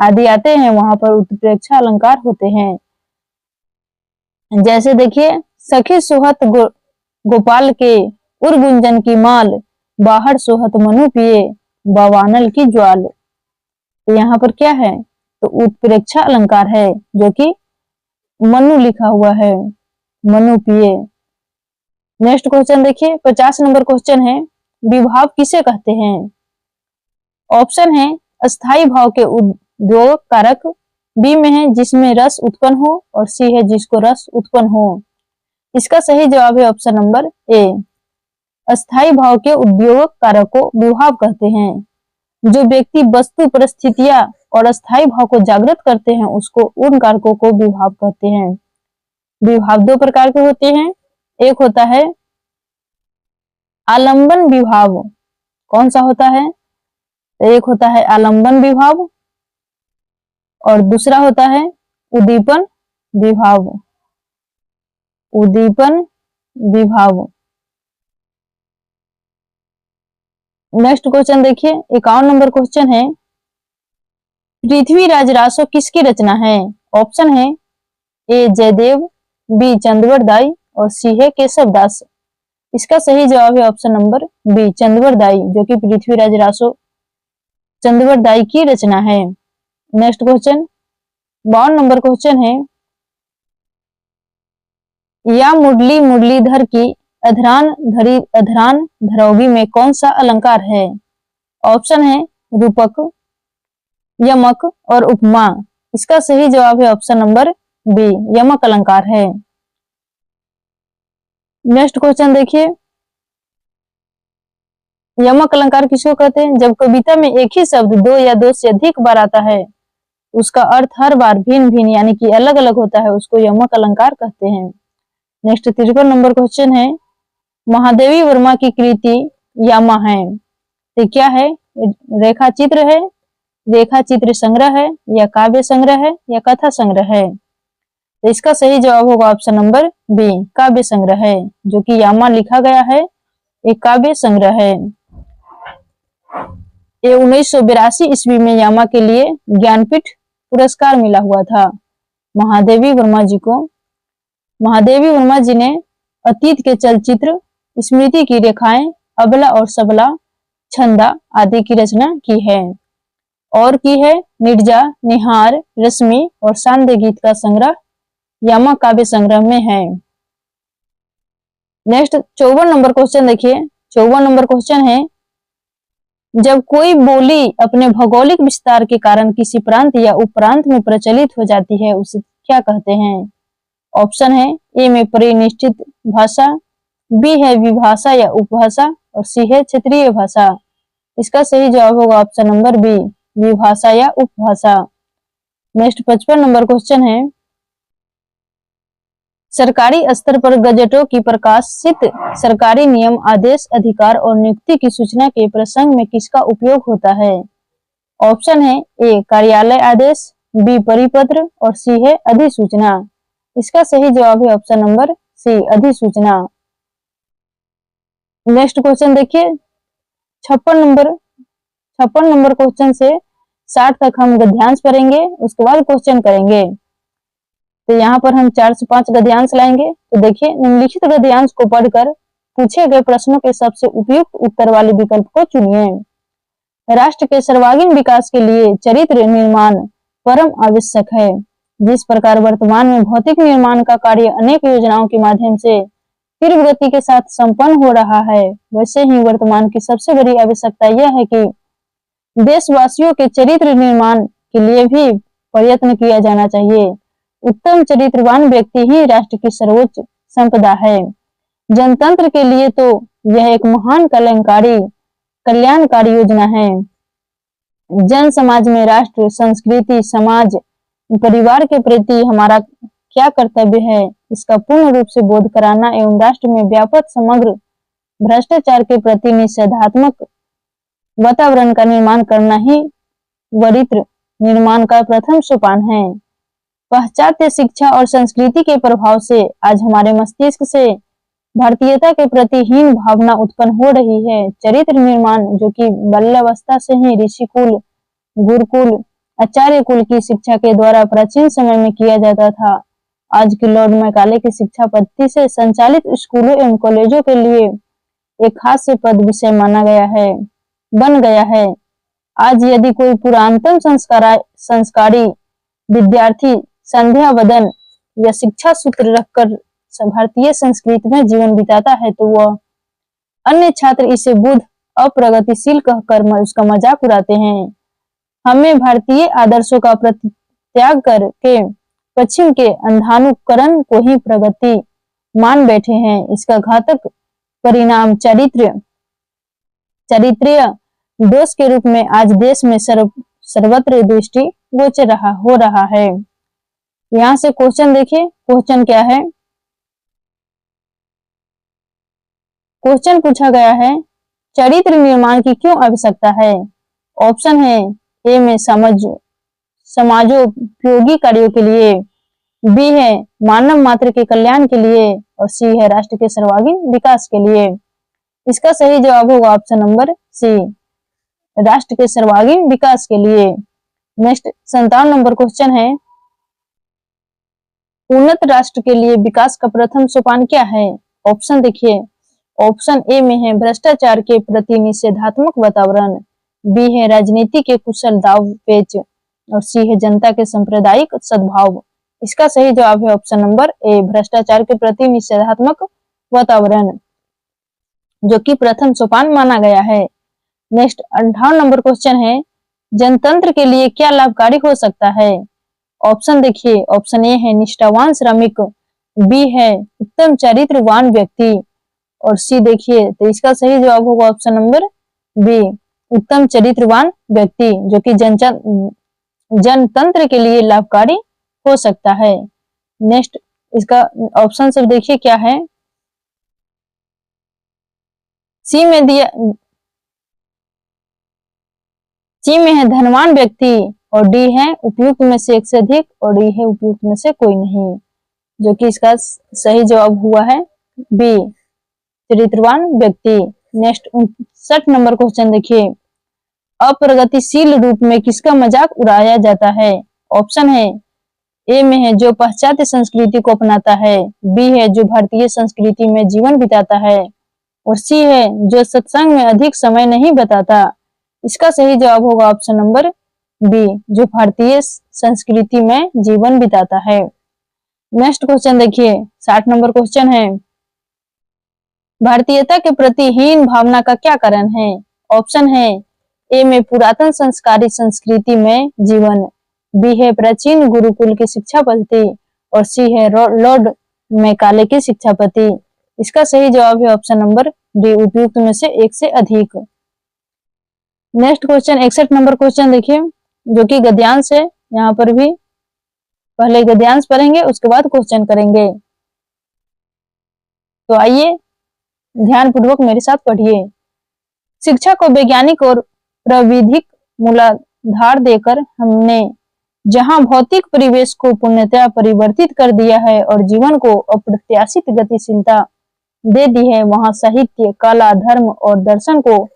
आदि आते हैं, वहां पर उत्प्रेक्षा अलंकार होते हैं। जैसे देखिए, सखी सोहत गोपाल के, उर्गुंजन की माल, बाहर सोहत मनु पिए, बवानल की ज्वाल। तो यहाँ पर क्या है? तो उत्प्रेक्षा अलंकार है, जो कि मनु लिखा हुआ है, मनु पिए। नेक्स्ट क्वेश्चन देखिए, 50 नंबर क्वेश्चन है, विभाव किसे कहते हैं? ऑप्शन है, अस्थाई भाव के उद्योग कारक, बी में है जिसमें रस उत्पन्न हो, और सी है जिसको रस उत्पन्न हो। इसका सही जवाब है ऑप्शन नंबर ए, अस्थाई भाव के उद्योग कारक को विभाव कहते हैं। जो व्यक्ति वस्तु परिस्थितियां और अस्थाई भाव को जागृत करते हैं, उसको उन कारकों को विभाव कहते हैं। विभाव दो प्रकार के होते हैं, एक होता है आलंबन विभाव। कौन सा होता है? एक होता है आलंबन विभाव, और दूसरा होता है उद्दीपन विभाव। उद्दीपन विभाव। नेक्स्ट क्वेश्चन देखिए, 51 नंबर क्वेश्चन है, पृथ्वीराज रासो किसकी रचना है? ऑप्शन है, ए जयदेव, बी चंद्रवर दाई, और सी है केशव दास। इसका सही जवाब है ऑप्शन नंबर बी, चंद्रवर दाई, जो कि पृथ्वीराज रासो चंद्रवर दाई की रचना है। नेक्स्ट क्वेश्चन 52 नंबर क्वेश्चन है, या मुरली मुरलीधर की अधरान धरोगी में कौन सा अलंकार है? ऑप्शन है रूपक, यमक और उपमा। इसका सही जवाब है ऑप्शन नंबर बी, यमक अलंकार है। नेक्स्ट क्वेश्चन देखिए, यमक अलंकार किसको कहते हैं? जब कविता में एक ही शब्द दो या दो से अधिक बार आता है, उसका अर्थ हर बार भिन्न भिन्न यानी कि अलग अलग होता है, उसको यमक अलंकार कहते हैं। नेक्स्ट 53 नंबर क्वेश्चन है, महादेवी वर्मा की कृति यामा है, तो क्या है? रेखा चित्र है, रेखा चित्र संग्रह है, या काव्य संग्रह है, या कथा संग्रह है? तो इसका सही जवाब होगा ऑप्शन नंबर बी, काव्य संग्रह है। जो कि यामा लिखा गया है, एक काव्य संग्रह है। ये 1982 ईस्वी में यामा के लिए ज्ञानपीठ पुरस्कार मिला हुआ था महादेवी वर्मा जी को। महादेवी वर्मा जी ने अतीत के चलचित्र, स्मृति की रेखाएं, अबला और सबला, छंदा आदि की रचना की है, और की है निर्जा, निहार, रश्मि और सांदे गीत का संग्रह यामा काव्य संग्रह में है। नेक्स्ट 54 नंबर क्वेश्चन देखिए, 54 नंबर क्वेश्चन है, जब कोई बोली अपने भौगोलिक विस्तार के कारण किसी प्रांत या उपप्रांत में प्रचलित हो जाती है, उसे क्या कहते हैं? ऑप्शन है, ए में परिनिष्ठित भाषा, बी है विभाषा या उपभाषा, और सी है क्षेत्रीय भाषा। इसका सही जवाब होगा ऑप्शन नंबर बी, विभाषा या उपभाषा। नेक्स्ट 55 नंबर क्वेश्चन है, सरकारी स्तर पर गजटों की प्रकाशित सरकारी नियम, आदेश, अधिकार और नियुक्ति की सूचना के प्रसंग में किसका उपयोग होता है? ऑप्शन है, ए कार्यालय आदेश, बी परिपत्र, और सी है अधिसूचना। इसका सही जवाब है ऑप्शन नंबर सी, अधिसूचना। नेक्स्ट क्वेश्चन देखिए, 56 नंबर क्वेश्चन से 60 तक हम गद्यांश पढ़ेंगे, उसके बाद क्वेश्चन करेंगे। तो यहाँ पर हम 4 से 5 गद्यांश लाएंगे। तो देखिए, निम्नलिखित गद्यांश को पढ़कर पूछे गए प्रश्नों के सबसे उपयुक्त उत्तर वाले विकल्प को चुनिए। राष्ट्र के सर्वांगीण विकास के लिए चरित्र निर्माण परम आवश्यक है। जिस प्रकार वर्तमान में भौतिक निर्माण का कार्य अनेक योजनाओं के माध्यम से तीव्र गति के साथ संपन्न हो रहा है, वैसे ही वर्तमान की सबसे बड़ी आवश्यकता यह है कि देशवासियों के चरित्र निर्माण के लिए भी प्रयत्न किया जाना चाहिए। उत्तम चरित्रवान व्यक्ति ही राष्ट्र की सर्वोच्च संपदा है। जनतंत्र के लिए तो यह एक महान कल्याणकारी योजना है। जन समाज में राष्ट्र, संस्कृति, समाज, परिवार के प्रति हमारा क्या कर्तव्य है, इसका पूर्ण रूप से बोध कराना एवं राष्ट्र में व्यापक समग्र भ्रष्टाचार के प्रति निषेधात्मक वातावरण का निर्माण करना ही चरित्र निर्माण का प्रथम सोपान है। पाश्चात्य शिक्षा और संस्कृति के प्रभाव से आज हमारे मस्तिष्क से भारतीयता के प्रति हीन भावना उत्पन्न हो रही है। चरित्र निर्माण जो कि बाल्यावस्था से ही ऋषिकुल, गुरुकुल, आचार्य कुल की शिक्षा के द्वारा प्राचीन समय में किया जाता था, आज की लॉर्ड मैकाले की शिक्षा पद्धति से संचालित स्कूलों एवं कॉलेजों के लिए एक हास्य पद विषय माना गया है, बन गया है। आज यदि कोई पुरातन संस्कारी विद्यार्थी संध्या वदन या शिक्षा सूत्र रखकर भारतीय संस्कृति में जीवन बिताता है तो वह अन्य छात्र इसे बुद्ध अप्रगतिशील कहकर उसका मजाक उड़ाते हैं। हमें भारतीय आदर्शों का परित्याग करके पश्चिम के अंधानुकरण को ही प्रगति मान बैठे हैं। इसका घातक परिणाम चारित्र्य दोष के रूप में आज देश में सर्वत्र दृष्टि गोचर हो रहा है। यहाँ से क्वेश्चन देखिए, क्वेश्चन क्या है। क्वेश्चन पूछा गया है चरित्र निर्माण की क्यों आवश्यकता है। ऑप्शन है ए में समाजोपयोगी कार्यों के लिए, बी है मानव मात्र के कल्याण के लिए और सी है राष्ट्र के सर्वांगीण विकास के लिए। इसका सही जवाब होगा ऑप्शन नंबर सी, राष्ट्र के सर्वांगीण विकास के लिए। नेक्स्ट 57 नंबर क्वेश्चन है उन्नत राष्ट्र के लिए विकास का प्रथम सोपान क्या है। ऑप्शन देखिए, ऑप्शन ए में है भ्रष्टाचार के प्रति निषेधात्मक वातावरण, बी है राजनीति के कुशल दाव पेच और सी है जनता के सांप्रदायिक सद्भाव। इसका सही जवाब है ऑप्शन नंबर ए, भ्रष्टाचार के प्रति निषेधात्मक वातावरण, जो कि प्रथम सोपान माना गया है। नेक्स्ट 58 नंबर क्वेश्चन है जनतंत्र के लिए क्या लाभकारी हो सकता है। ऑप्शन देखिए, ऑप्शन ए है निष्ठावान श्रमिक, बी है उत्तम चरित्रवान व्यक्ति और सी देखिए तो इसका सही जवाब होगा ऑप्शन नंबर बी, उत्तम चरित्रवान व्यक्ति, जो कि जनतंत्र के लिए लाभकारी हो सकता है। नेक्स्ट इसका ऑप्शन सब देखिए क्या है। सी में है धनवान व्यक्ति और डी है उपयुक्त में से एक से अधिक और डी है उपयुक्त में से कोई नहीं, जो कि इसका सही जवाब हुआ है बी, चरित्रवान व्यक्ति। नेक्स्ट 59 नंबर क्वेश्चन देखिए अप्रगतिशील रूप में किसका मजाक उड़ाया जाता है। ऑप्शन है ए में है जो पाश्चात्य संस्कृति को अपनाता है, बी है जो भारतीय संस्कृति में जीवन बिताता है और सी है जो सत्संग में अधिक समय नहीं बिताता। इसका सही जवाब होगा ऑप्शन नंबर बी, जो भारतीय संस्कृति में जीवन बिताता है। नेक्स्ट क्वेश्चन देखिए 60 नंबर क्वेश्चन है भारतीयता के प्रति हीन भावना का क्या कारण है। ऑप्शन है ए में पुरातन संस्कारी संस्कृति में जीवन, बी है प्राचीन गुरुकुल की शिक्षा पद्धति और सी है लॉर्ड मैकाले की शिक्षा पद्धति। इसका सही जवाब है ऑप्शन नंबर डी, उपयुक्त में से एक से अधिक। नेक्स्ट क्वेश्चन 61 नंबर क्वेश्चन देखिए जो कि गद्यांश है। यहाँ पर भी पहले गद्यांश पढ़ेंगे उसके बाद क्वेश्चन करेंगे, तो आइए ध्यान पूर्वक मेरे साथ पढ़िए। शिक्षा को वैज्ञानिक और प्राविधिक मूलाधार देकर हमने जहां भौतिक परिवेश को पूर्णतया परिवर्तित कर दिया है और जीवन को अप्रत्याशित गतिशीलता दे दी है, वहां साहित्य, कला, धर्म और दर्शन को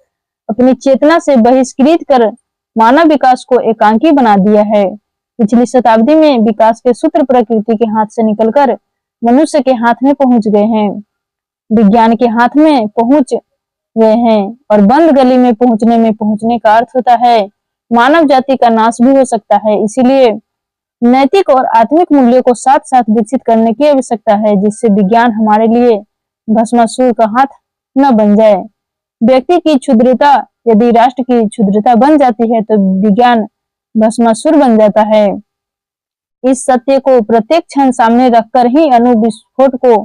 अपनी चेतना से बहिष्कृत कर मानव विकास को एकांकी बना दिया है। पिछली शताब्दी में विकास के सूत्र प्रकृति के हाथ से निकलकर मनुष्य के हाथ में पहुंच गए हैं, विज्ञान के हाथ में पहुंच गए हैं और बंद गली में पहुंचने का अर्थ होता है मानव जाति का नाश भी हो सकता है। इसीलिए नैतिक और आत्मिक मूल्यों को साथ साथ विकसित करने की आवश्यकता है, जिससे विज्ञान हमारे लिए भस्मासुर का हाथ न बन जाए। व्यक्ति की क्षुद्रता यदि राष्ट्र की क्षुद्रता बन जाती है तो विज्ञान भस्मासुर बन जाता है। इस सत्य को प्रत्येक क्षण सामने रखकर ही अणु विस्फोट को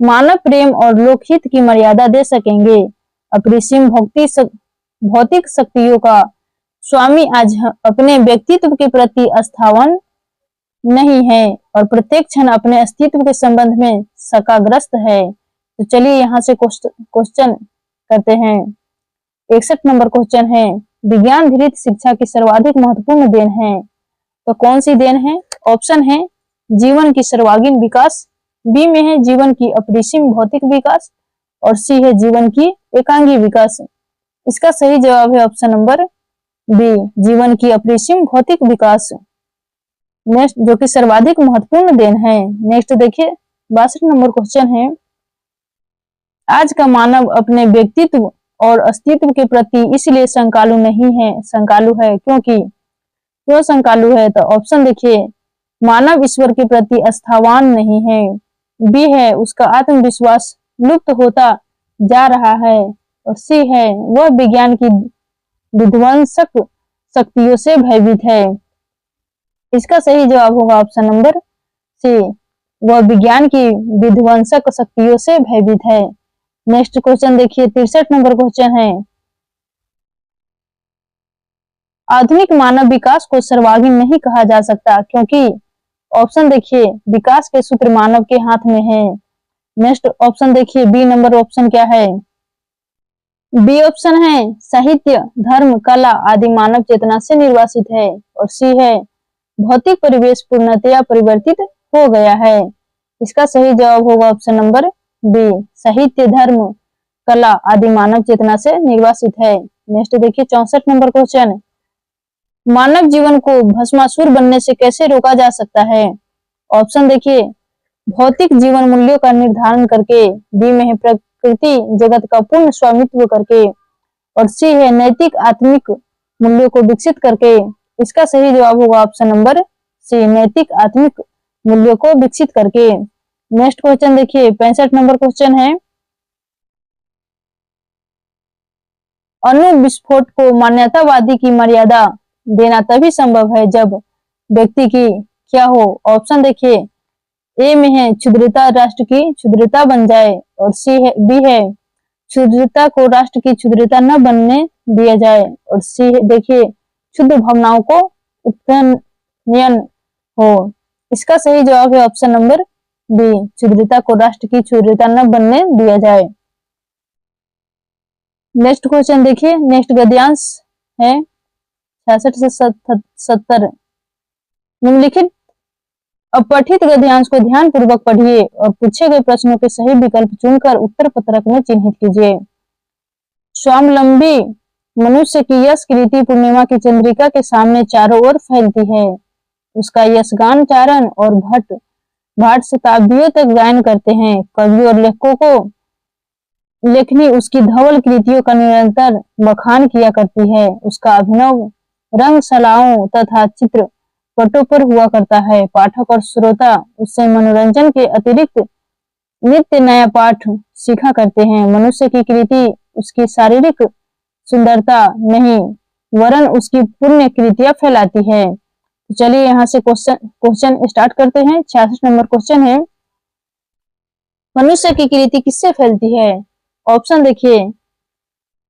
मानव प्रेम और लोकहित की मर्यादा दे सकेंगे। अपरिसीम भौतिक शक्तियों का स्वामी आज अपने व्यक्तित्व के प्रति आस्थावान नहीं है और प्रत्येक क्षण अपने अस्तित्व के संबंध में शंकाग्रस्त है। तो चलिए यहाँ से क्वेश्चन करते हैं। 61 नंबर क्वेश्चन है, विज्ञान धृत शिक्षा की सर्वाधिक महत्वपूर्ण देन है, तो कौन सी देन है? ऑप्शन है जीवन की सर्वांगीण विकास, बी में है जीवन की अपरिसीम भौतिक विकास और सी है जीवन की एकांगी विकास। इसका सही जवाब है ऑप्शन नंबर बी, जीवन की अपरिसीम भौतिक विकास। नेक्स्ट, जो कि सर्वाधिक महत्वपूर्ण देन है। नेक्स्ट देखिए 62 नंबर क्वेश्चन है, आज का मानव अपने व्यक्तित्व और अस्तित्व के प्रति इसलिए शंकालु नहीं है, शंकालु है क्योंकि, क्यों शंकालु है? तो ऑप्शन देखिए, मानव ईश्वर के प्रति आस्थावान नहीं है, बी है उसका आत्मविश्वास लुप्त होता जा रहा है और सी है वह विज्ञान की विध्वंसक शक्तियों से भयभीत है। इसका सही जवाब होगा ऑप्शन नंबर सी, वह विज्ञान की विध्वंसक शक्तियों से भयभीत है। नेक्स्ट क्वेश्चन देखिए 63 नंबर क्वेश्चन है, आधुनिक मानव विकास को सर्वांगीण नहीं कहा जा सकता क्योंकि, ऑप्शन देखिए, विकास के सूत्र मानव के हाथ में है। नेक्स्ट ऑप्शन देखिए, बी नंबर ऑप्शन क्या है? बी ऑप्शन है साहित्य, धर्म, कला आदि मानव चेतना से निर्वासित है और सी है भौतिक परिवेश पूर्णतया परिवर्तित हो गया है। इसका सही जवाब होगा ऑप्शन नंबर बी, साहित्य, धर्म, कला आदि मानव चेतना से निर्वासित है। नेक्स्ट देखिए 64 नंबर क्वेश्चन, मानव जीवन को भस्मासुर बनने से कैसे रोका जा सकता है? ऑप्शन देखिए, भौतिक जीवन मूल्यों का निर्धारण करके, बी में है प्रकृति जगत का पूर्ण स्वामित्व करके और सी है नैतिक आत्मिक मूल्यों को विकसित करके। इसका सही जवाब होगा ऑप्शन नंबर सी, नैतिक आत्मिक मूल्यों को विकसित करके। नेक्स्ट क्वेश्चन देखिए 65 नंबर क्वेश्चन है, अणु विस्फोट को मान्यतावादी की मर्यादा देना तभी संभव है जब व्यक्ति की क्या हो? ऑप्शन देखिए, ए में है क्षुद्रता राष्ट्र की क्षुद्रता बन जाए और सी है, बी है क्षुद्रता को राष्ट्र की क्षुद्रता न बनने दिया जाए और सी देखिए शुद्ध भावनाओं को उत्पन्न हो। इसका सही जवाब है ऑप्शन नंबर बी, क्षुद्रता को राष्ट्र की क्षुद्रता न बनने दिया जाए। नेक्स्ट क्वेश्चन देखिए, नेक्स्ट गद्यांश है 66 से 70। निम्नलिखित अपठित गद्यांश को ध्यान पूर्वक पढ़िए और पूछे गए प्रश्नों के सही विकल्प चुनकर उत्तर पत्रक में चिन्हित कीजिए। स्वावलंबी मनुष्य की यश कृति पूर्णिमा की चंद्रिका के सामने चारों ओर फैलती है। उसका यशगान चारण और भाट शताब्दियों तक गायन करते हैं। कवि और लेखकों को लेखनी उसकी धवल कृतियों का निरंतर बखान किया करती है। उसका अभिनव रंगशालाओं तथा चित्र पटों पर हुआ करता है। पाठक और श्रोता उससे मनोरंजन के अतिरिक्त नित्य नया पाठ सीखा करते हैं। मनुष्य की कृति उसकी शारीरिक सुंदरता नहीं वरन उसकी पुण्य कृतियां फैलाती है। तो चलिए यहाँ से क्वेश्चन स्टार्ट करते हैं। 66 नंबर क्वेश्चन है, मनुष्य की कृति किससे फैलती है? ऑप्शन देखिए,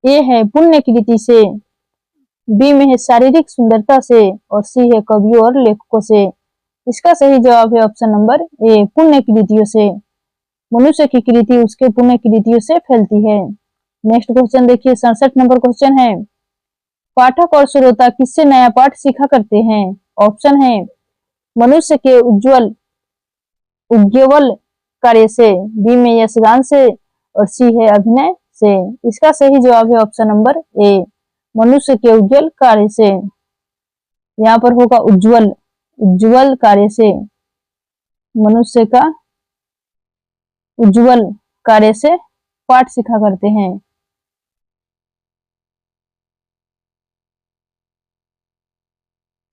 ए है पुण्य कृति से, बी में है शारीरिक सुंदरता से और सी है कवियों और लेखकों से। इसका सही जवाब है ऑप्शन नंबर ए, पुण्य कृतियों से। मनुष्य की कृति उसके पुण्य कृतियों से फैलती है। नेक्स्ट क्वेश्चन देखिए 67 नंबर क्वेश्चन है, पाठक और श्रोता किससे नया पाठ सीखा करते हैं? ऑप्शन है मनुष्य के उज्ज्वल कार्य से, बी में यशगान से और सी है अभिनय से। इसका सही जवाब है ऑप्शन नंबर ए, मनुष्य के उज्ज्वल कार्य से। यहाँ पर होगा उज्ज्वल कार्य से, मनुष्य का उज्ज्वल कार्य से पाठ सीखा करते हैं।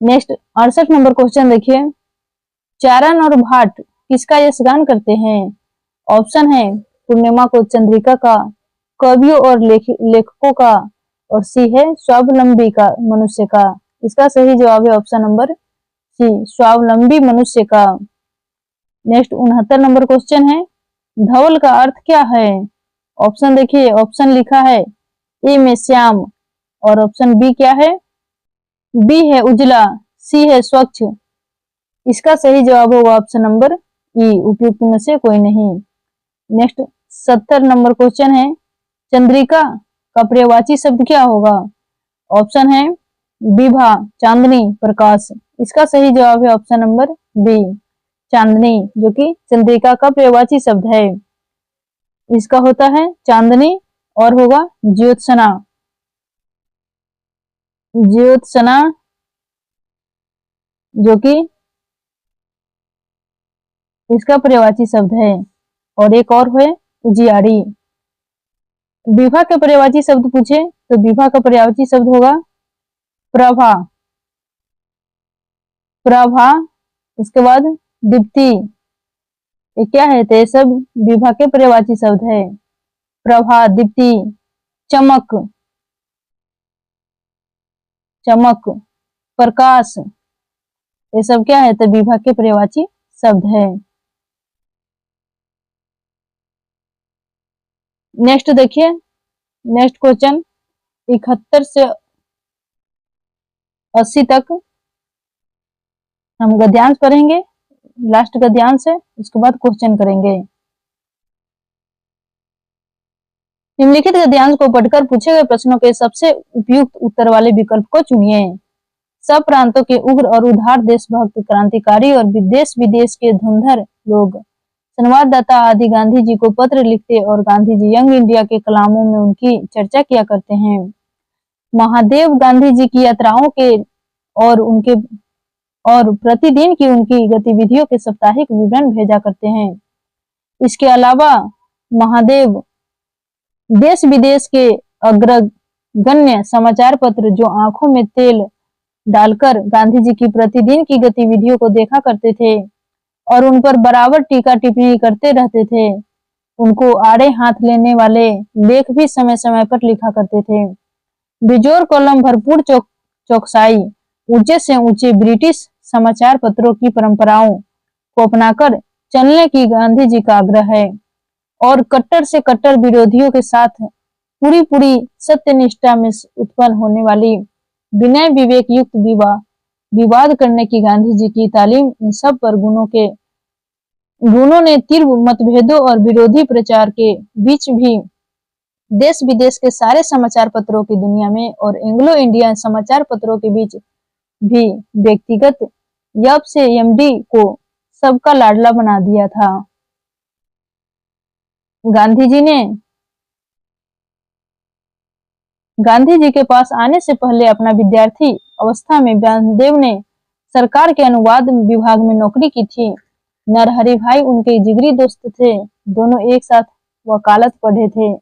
नेक्स्ट 68 नंबर क्वेश्चन देखिए, चारण और भाट किसका यशगान करते हैं? ऑप्शन है पूर्णिमा को चंद्रिका का, कवियों और लेखकों का, और सी है स्वावलंबी का मनुष्य का। इसका सही जवाब है ऑप्शन नंबर सी, स्वावलंबी मनुष्य का। नेक्स्ट 69 नंबर क्वेश्चन है, धवल का अर्थ क्या है? ऑप्शन देखिए, ऑप्शन लिखा है ए में श्याम, और ऑप्शन बी क्या है? बी है उजला, सी है स्वच्छ। इसका सही जवाब होगा ऑप्शन नंबर ई, उपयुक्त में से कोई नहीं। नेक्स्ट 70 नंबर क्वेश्चन है, चंद्रिका का पर्यायवाची शब्द क्या होगा? ऑप्शन है विभा, चांदनी, प्रकाश। इसका सही जवाब है ऑप्शन नंबर बी, चांदनी, जो कि चंद्रिका का पर्यायवाची शब्द है। इसका होता है चांदनी, और होगा ज्योत्सना। ज्योत्सना जो कि इसका पर्यायवाची शब्द है, और एक और है उजियारी। विभा के पर्यायवाची शब्द पूछे तो विभा का पर्यायवाची शब्द होगा प्रभा। प्रभा, उसके बाद दीप्ति। ये क्या है? तो ये सब विभा के पर्यायवाची शब्द है। प्रभा, दीप्ति, चमक, चमक, प्रकाश, ये सब क्या है? तो विभा के पर्यायवाची शब्द है। नेक्स्ट देखिए, नेक्स्ट क्वेश्चन 71 से 80 तक हम गद्यांश पढ़ेंगे, लास्ट गद्यांश है, उसके बाद क्वेश्चन करेंगे। निम्नलिखित गद्यांश को पढ़कर पूछे गए प्रश्नों के सबसे उपयुक्त उत्तर वाले विकल्प को चुनिए। सब प्रांतों के उग्र और उदार देशभक्त क्रांतिकारी और विदेश विदेश के धुंधर लोग संवाददाता आदि गांधी जी को पत्र लिखते और गांधी जी यंग इंडिया के कलामों में उनकी चर्चा किया करते हैं। महादेव गांधी जी की यात्राओं के और उनके और प्रतिदिन की उनकी गतिविधियों के साप्ताहिक विवरण भेजा करते हैं। इसके अलावा महादेव देश विदेश के अग्रगण्य समाचार पत्र जो आंखों में तेल डालकर गांधी जी की प्रतिदिन की गतिविधियों को देखा करते थे और उन पर बराबर टीका टिप्पणी करते रहते थे, उनको आड़े हाथ लेने वाले लेख भी समय समय पर लिखा करते थे। बिजोर कॉलम भरपूर चौकसाई, ऊंचे से ऊंचे ब्रिटिश समाचार पत्रों की परंपराओं को अपनाकर चलने की गांधी जी का आग्रह है, और कट्टर से कट्टर विरोधियों के साथ पूरी पूरी सत्यनिष्ठा में उत्पन्न होने वाली विनय विवेक युक्त विवाद करने की गांधी जी की तालीम, इन सब पर गुणों ने तीव्र मतभेदों और विरोधी प्रचार के बीच भी देश विदेश के सारे समाचार पत्रों की दुनिया में और एंग्लो इंडियन समाचार पत्रों के बीच भी व्यक्तिगत यप से एमडी को सबका लाडला बना दिया था। गांधी जी के पास आने से पहले अपना विद्यार्थी अवस्था में व्यासदेव ने सरकार के अनुवाद विभाग में नौकरी की थी। नरहरि भाई उनके जिगरी दोस्त थे, दोनों एक साथ वकालत पढ़े थे।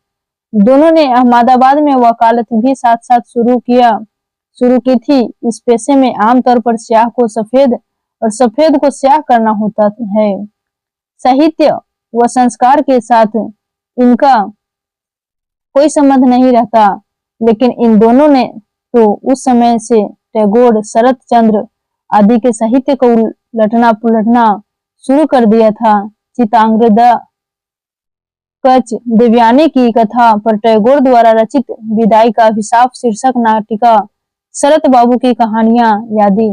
दोनों ने अहमदाबाद में वकालत भी साथ साथ शुरू की थी। इस पेशे में आमतौर पर स्याह को सफेद और सफेद को स्याह करना होता है। साहित्य व संस्कार के साथ इनका कोई संबंध नहीं रहता, लेकिन इन दोनों ने तो उस समय से टैगोर, शरत चंद्र आदि के साहित्य को लटना पुलटना शुरू कर दिया था। चितांगदा कच देवयानी की कथा पर टैगोर द्वारा रचित विदाई का अभिशाप शीर्षक नाटिका, शरत बाबू की कहानियां आदि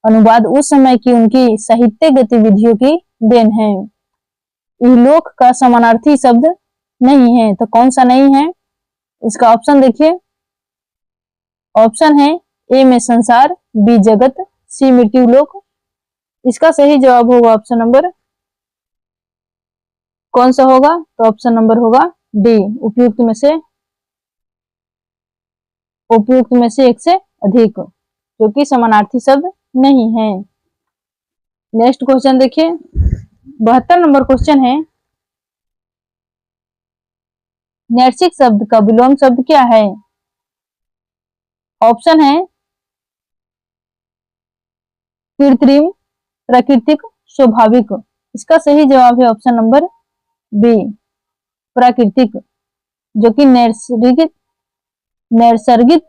अनुवाद उस समय की उनकी साहित्य गतिविधियों की देन है। इहलोक का समानार्थी शब्द नहीं है, तो कौन सा नहीं है? इसका ऑप्शन देखिए, ऑप्शन है ए में संसार, बी जगत, सी मृत्यु लोक। इसका सही जवाब होगा ऑप्शन नंबर कौन सा होगा? तो ऑप्शन नंबर होगा डी, उपयुक्त में से एक से अधिक, जो कि समानार्थी शब्द नहीं है। नेक्स्ट क्वेश्चन देखिए, 72 नंबर क्वेश्चन है, नैर्सिक शब्द का विलोम शब्द क्या है? ऑप्शन है कृत्रिम, प्राकृतिक, स्वाभाविक। इसका सही जवाब है ऑप्शन नंबर बी, प्राकृतिक, जो कि नैसर्गिक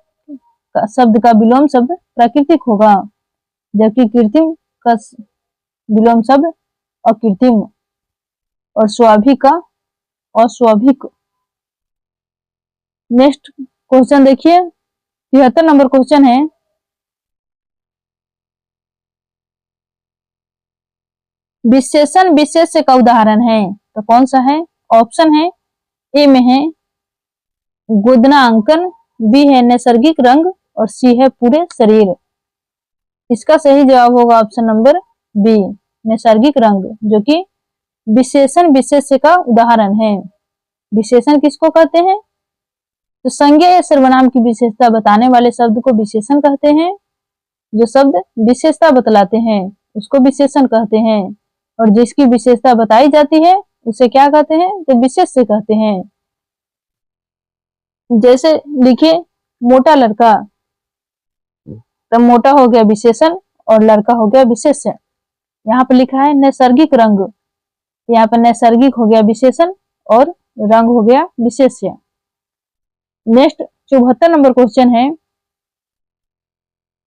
शब्द का विलोम शब्द प्राकृतिक होगा, जबकि कृत्रिम का विलोम शब्द अकृत्रिम और स्वाभाविक का अस्वाभाविक। नेक्स्ट क्वेश्चन देखिए, 73 नंबर क्वेश्चन है, विशेषण विशेष्य का उदाहरण है, तो कौन सा है? ऑप्शन है ए में है गोदनांकन, बी है नैसर्गिक रंग और सी है पूरे शरीर। इसका सही जवाब होगा ऑप्शन नंबर बी, नैसर्गिक रंग, जो कि विशेषण विशेष्य का उदाहरण है। विशेषण किसको कहते हैं? तो संज्ञा या सर्वनाम की विशेषता बताने वाले शब्द को विशेषण कहते हैं। जो शब्द विशेषता बतलाते हैं उसको विशेषण कहते हैं, और जिसकी विशेषता बताई जाती है उसे क्या कहते हैं? तो विशेष्य कहते हैं। जैसे लिखिए मोटा लड़का, तो मोटा हो गया विशेषण और लड़का हो गया विशेष्य। यहाँ पर लिखा है नैसर्गिक रंग, यहाँ पर नैसर्गिक हो गया विशेषण और रंग हो गया विशेष्य। नेक्स्ट 74 नंबर क्वेश्चन है,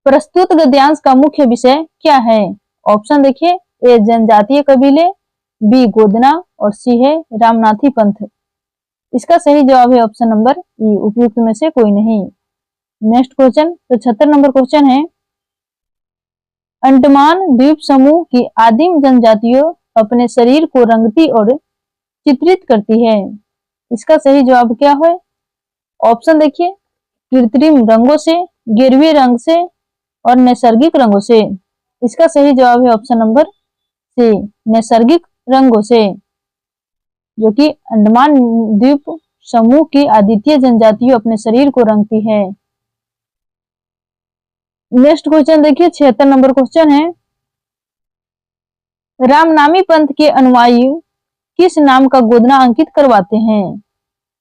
प्रस्तुत गद्यांश का मुख्य विषय क्या है? ऑप्शन देखिए, ए जनजातीय कबीले, बी गोदना और सी है रामनाथी पंथ। इसका सही जवाब है ऑप्शन नंबर ई, उपयुक्त में से कोई नहीं। नेक्स्ट क्वेश्चन 75 नंबर क्वेश्चन है, अंडमान द्वीप समूह की आदिम जनजातियों अपने शरीर को रंगती और चित्रित करती है। इसका सही जवाब क्या है? ऑप्शन देखिए, कृत्रिम रंगों से, गिरवी रंग से और नैसर्गिक रंगों से। इसका सही जवाब है ऑप्शन नंबर सी, नैसर्गिक रंगों से, जो कि अंडमान द्वीप समूह की आदित्य जनजातियों अपने शरीर को रंगती है। नेक्स्ट क्वेश्चन देखिए, 76 नंबर क्वेश्चन है, रामनामी पंथ के अनुयायी किस नाम का गोदना अंकित करवाते हैं?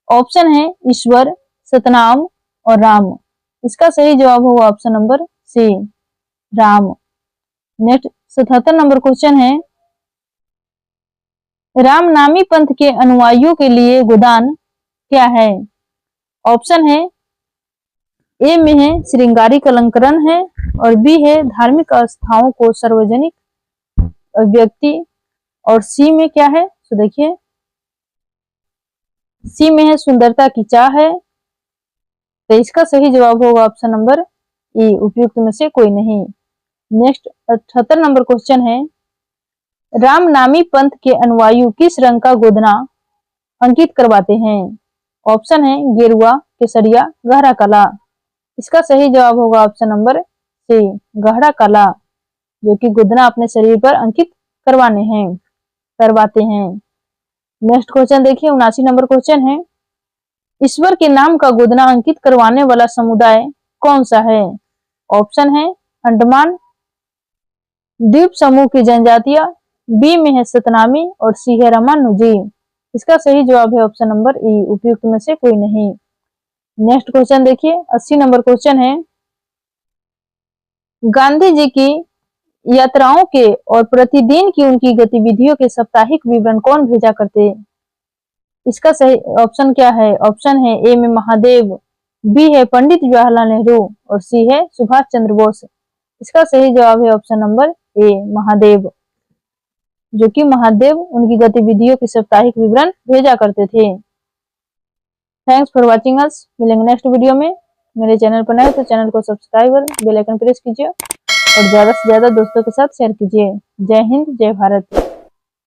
ऑप्शन है ईश्वर, सतनाम और राम। इसका सही जवाब होगा option number C, Ram. Next 77 number question है, रामनामी पंथ के अनुयायियों के लिए गोदान क्या है? ऑप्शन है ए में है श्रृंगारिक अलंकरण है, और बी है धार्मिक आस्थाओं को सार्वजनिक व्यक्ति, और सी में क्या है? तो देखिए सी में है सुंदरता की चाह है। तो इसका सही जवाब होगा ऑप्शन नंबर ई, उपयुक्त में से कोई नहीं। नेक्स्ट 78 नंबर क्वेश्चन है, रामनामी पंथ के अनुयायी किस रंग का गोदना अंकित करवाते हैं? ऑप्शन है गेरुआ, केसरिया, गहरा काला। इसका सही जवाब होगा ऑप्शन नंबर सी, गहरा काला, जो कि गोदना अपने शरीर पर अंकित करवाते हैं। नेक्स्ट क्वेश्चन देखिए, 79 नंबर क्वेश्चन है, ईश्वर के नाम का गोदना अंकित करवाने वाला समुदाय कौन सा है? ऑप्शन है अंडमान द्वीप समूह की जनजातियां, बी में है सतनामी और सी है रामानुजी। इसका सही जवाब है ऑप्शन नंबर ई, उपयुक्त में से कोई नहीं। नेक्स्ट क्वेश्चन देखिए, 80 नंबर क्वेश्चन है, गांधी जी की यात्राओं के और प्रतिदिन की उनकी गतिविधियों के साप्ताहिक विवरण कौन भेजा करते? इसका सही ऑप्शन क्या है? ऑप्शन है ए में महादेव, बी है पंडित जवाहरलाल नेहरू और सी है सुभाष चंद्र बोस। इसका सही जवाब है ऑप्शन नंबर ए, महादेव, जो कि महादेव उनकी गतिविधियों के साप्ताहिक विवरण भेजा करते थे। Thanks for watching us. मिलेंगे नेक्स्ट वीडियो में। मेरे चैनल पर नए तो चैनल को सब्सक्राइब और बेल आइकन प्रेस कीजिए और ज्यादा से ज्यादा दोस्तों के साथ शेयर कीजिए। जय हिंद, जय भारत।